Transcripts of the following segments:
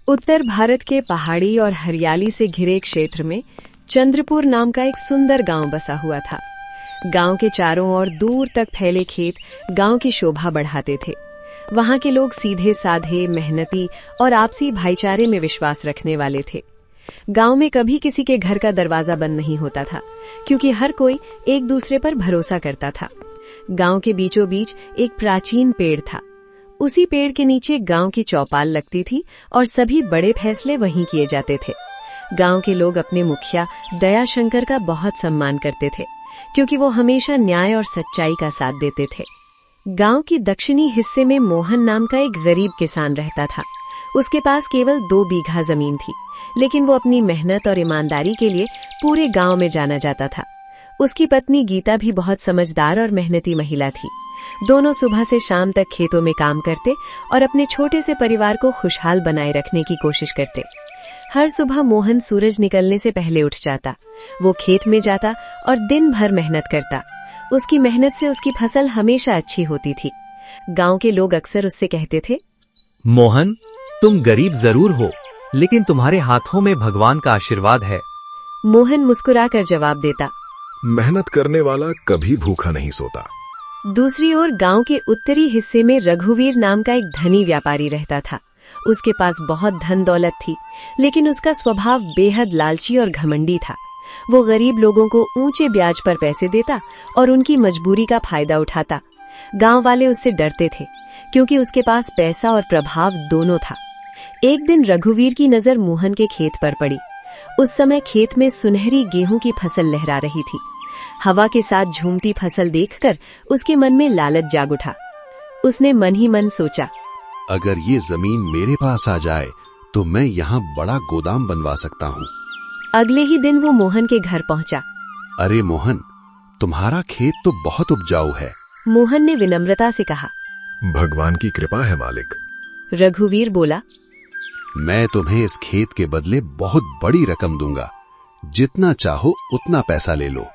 उत्तर भारत के पहाड़ी और हरियाली से घिरे क्षेत्र में चंद्रपुर नाम का एक सुंदर गांव बसा हुआ था। गांव के चारों ओर दूर तक फैले खेत गांव की शोभा बढ़ाते थे। वहां के लोग सीधे साधे, मेहनती और आपसी भाईचारे में विश्वास रखने वाले थे। गांव में कभी किसी के घर का दरवाजा बंद नहीं होता था, क्योंकि हर कोई एक दूसरे पर भरोसा करता था। गांव के बीचों बीच एक प्राचीन पेड़ था। उसी पेड़ के नीचे गांव की चौपाल लगती थी और सभी बड़े फैसले वहीं किए जाते थे। गांव के लोग अपने मुखिया दयाशंकर का बहुत सम्मान करते थे, क्योंकि वो हमेशा न्याय और सच्चाई का साथ देते थे। गांव की दक्षिणी हिस्से में मोहन नाम का एक गरीब किसान रहता था। उसके पास केवल 2 बीघा जमीन थी, लेकिन वो अपनी मेहनत और ईमानदारी के लिए पूरे गांव में जाना जाता था। उसकी पत्नी गीता भी बहुत समझदार और मेहनती महिला थी। दोनों सुबह से शाम तक खेतों में काम करते और अपने छोटे से परिवार को खुशहाल बनाए रखने की कोशिश करते। हर सुबह मोहन सूरज निकलने से पहले उठ जाता। वो खेत में जाता और दिन भर मेहनत करता। उसकी मेहनत से उसकी फसल हमेशा अच्छी होती थी। गांव के लोग अक्सर उससे कहते थे, मोहन, तुम गरीब जरूर हो, लेकिन तुम्हारे हाथों में भगवान का आशीर्वाद है। मोहन मुस्कुराकर जवाब देता, मेहनत करने वाला कभी भूखा नहीं सोता। दूसरी ओर गांव के उत्तरी हिस्से में रघुवीर नाम का एक धनी व्यापारी रहता था। उसके पास बहुत धन दौलत थी, लेकिन उसका स्वभाव बेहद लालची और घमंडी था। वो गरीब लोगों को ऊंचे ब्याज पर पैसे देता और उनकी मजबूरी का फायदा उठाता। गांव वाले उससे डरते थे, क्योंकि उसके पास पैसा और प्रभाव दोनों था। एक दिन रघुवीर की नजर मोहन के खेत पर पड़ी। उस समय खेत में सुनहरी गेहूं की फसल लहरा रही थी। हवा के साथ झूमती फसल देखकर उसके मन में लालच जाग उठा। उसने मन ही मन सोचा, अगर ये जमीन मेरे पास आ जाए तो मैं यहाँ बड़ा गोदाम बनवा सकता हूँ। अगले ही दिन वो मोहन के घर पहुंचा। अरे मोहन, तुम्हारा खेत तो बहुत उपजाऊ है। मोहन ने विनम्रता से कहा। भगवान की कृपा है मालिक। रघुवीर बोला, मैं तुम्हें इस खेत के बदले बहुत बड़ी रकम दूंगा। जितना चाहो उतना पैसा ले लो,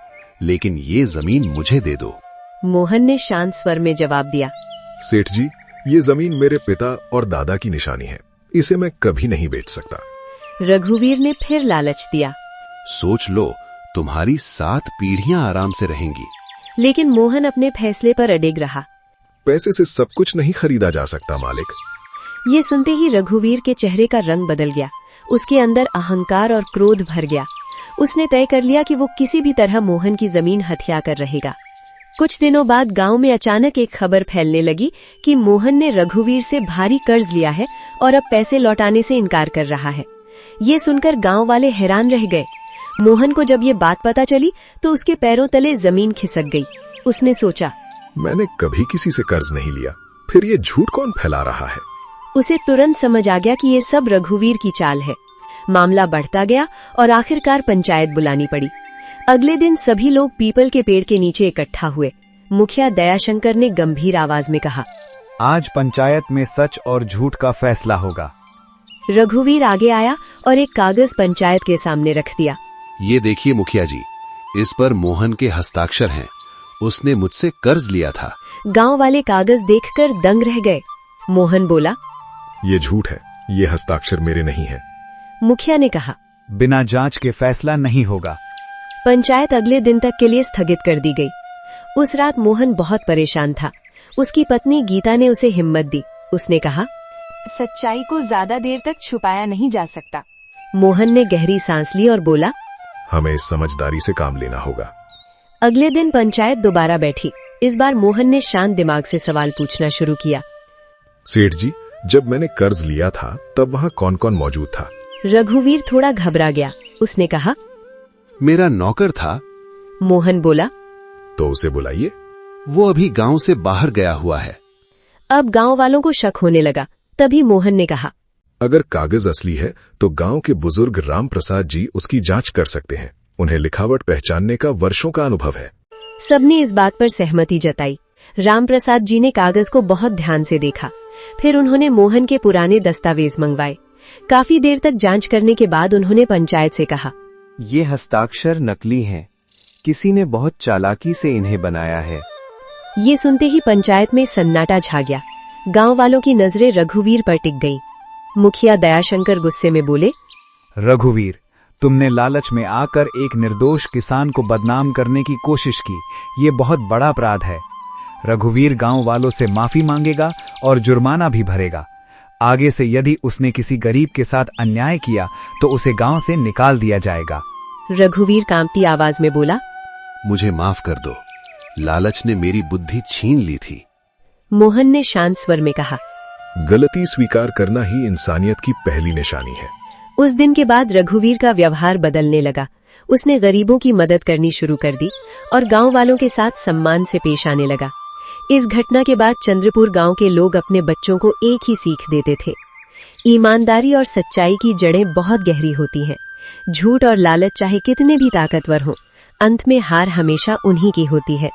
लेकिन ये जमीन मुझे दे दो। मोहन ने शांत स्वर में जवाब दिया, सेठ जी, ये जमीन मेरे पिता और दादा की निशानी है। इसे मैं कभी नहीं बेच सकता। रघुवीर ने फिर लालच दिया, सोच लो, तुम्हारी 7 पीढ़ियां आराम से रहेंगी। लेकिन मोहन अपने फैसले पर अडिग रहा। पैसे से सब कुछ नहीं खरीदा जा सकता मालिक। ये सुनते ही रघुवीर के चेहरे का रंग बदल गया। उसके अंदर अहंकार और क्रोध भर गया। उसने तय कर लिया कि वो किसी भी तरह मोहन की जमीन हथिया कर रहेगा। कुछ दिनों बाद गांव में अचानक एक खबर फैलने लगी कि मोहन ने रघुवीर से भारी कर्ज लिया है और अब पैसे लौटाने से इनकार कर रहा है। ये सुनकर गांव वाले हैरान रह गए। मोहन को जब ये बात पता चली तो उसके पैरों तले जमीन खिसक गई। उसने सोचा, मैंने कभी किसी से कर्ज नहीं लिया, फिर ये झूठ कौन फैला रहा है। उसे तुरंत समझ आ गया कि ये सब रघुवीर की चाल है। मामला बढ़ता गया और आखिरकार पंचायत बुलानी पड़ी। अगले दिन सभी लोग पीपल के पेड़ के नीचे इकट्ठा हुए। मुखिया दयाशंकर ने गंभीर आवाज में कहा, आज पंचायत में सच और झूठ का फैसला होगा। रघुवीर आगे आया और एक कागज पंचायत के सामने रख दिया। ये देखिए मुखिया जी, इस पर मोहन के हस्ताक्षर हैं। उसने मुझसे कर्ज लिया था। गांव वाले कागज देखकर दंग रह गए। मोहन बोला, ये झूठ है, ये हस्ताक्षर मेरे नहीं है। मुखिया ने कहा, बिना जांच के फैसला नहीं होगा। पंचायत अगले दिन तक के लिए स्थगित कर दी गई। उस रात मोहन बहुत परेशान था। उसकी पत्नी गीता ने उसे हिम्मत दी। उसने कहा, सच्चाई को ज्यादा देर तक छुपाया नहीं जा सकता। मोहन ने गहरी सांस ली और बोला, हमें इस समझदारी से काम लेना होगा। अगले दिन पंचायत दोबारा बैठी। इस बार मोहन ने शांत दिमाग से सवाल पूछना शुरू किया। सेठ जी, जब मैंने कर्ज लिया था तब वहाँ कौन कौन मौजूद था। रघुवीर थोड़ा घबरा गया। उसने कहा, मेरा नौकर था। मोहन बोला, तो उसे बुलाइए। वो अभी गांव से बाहर गया हुआ है। अब गांव वालों को शक होने लगा। तभी मोहन ने कहा, अगर कागज असली है तो गांव के बुजुर्ग राम प्रसाद जी उसकी जांच कर सकते हैं। उन्हें लिखावट पहचानने का वर्षों का अनुभव है। सबने इस बात पर सहमति जताई। राम प्रसाद जी ने कागज को बहुत ध्यान से देखा। फिर उन्होंने मोहन के पुराने दस्तावेज मंगवाए। काफी देर तक जांच करने के बाद उन्होंने पंचायत से कहा, ये हस्ताक्षर नकली हैं। किसी ने बहुत चालाकी से इन्हें बनाया है। ये सुनते ही पंचायत में सन्नाटा छा गया। गांव वालों की नजरें रघुवीर पर टिक गईं। मुखिया दयाशंकर गुस्से में बोले, रघुवीर, तुमने लालच में आकर एक निर्दोष किसान को बदनाम करने की कोशिश की। ये बहुत बड़ा अपराध है। रघुवीर गांव वालों से माफी मांगेगा और जुर्माना भी भरेगा। आगे से यदि उसने किसी गरीब के साथ अन्याय किया तो उसे गांव से निकाल दिया जाएगा। रघुवीर कांपती आवाज में बोला, मुझे माफ कर दो, लालच ने मेरी बुद्धि छीन ली थी। मोहन ने शांत स्वर में कहा, गलती स्वीकार करना ही इंसानियत की पहली निशानी है। उस दिन के बाद रघुवीर का व्यवहार बदलने लगा। उसने गरीबों की मदद करनी शुरू कर दी और गांव वालों के साथ सम्मान से पेश आने लगा। इस घटना के बाद चंद्रपुर गांव के लोग अपने बच्चों को एक ही सीख देते थे। ईमानदारी और सच्चाई की जड़ें बहुत गहरी होती हैं। झूठ और लालच चाहे कितने भी ताकतवर हों, अंत में हार हमेशा उन्हीं की होती है।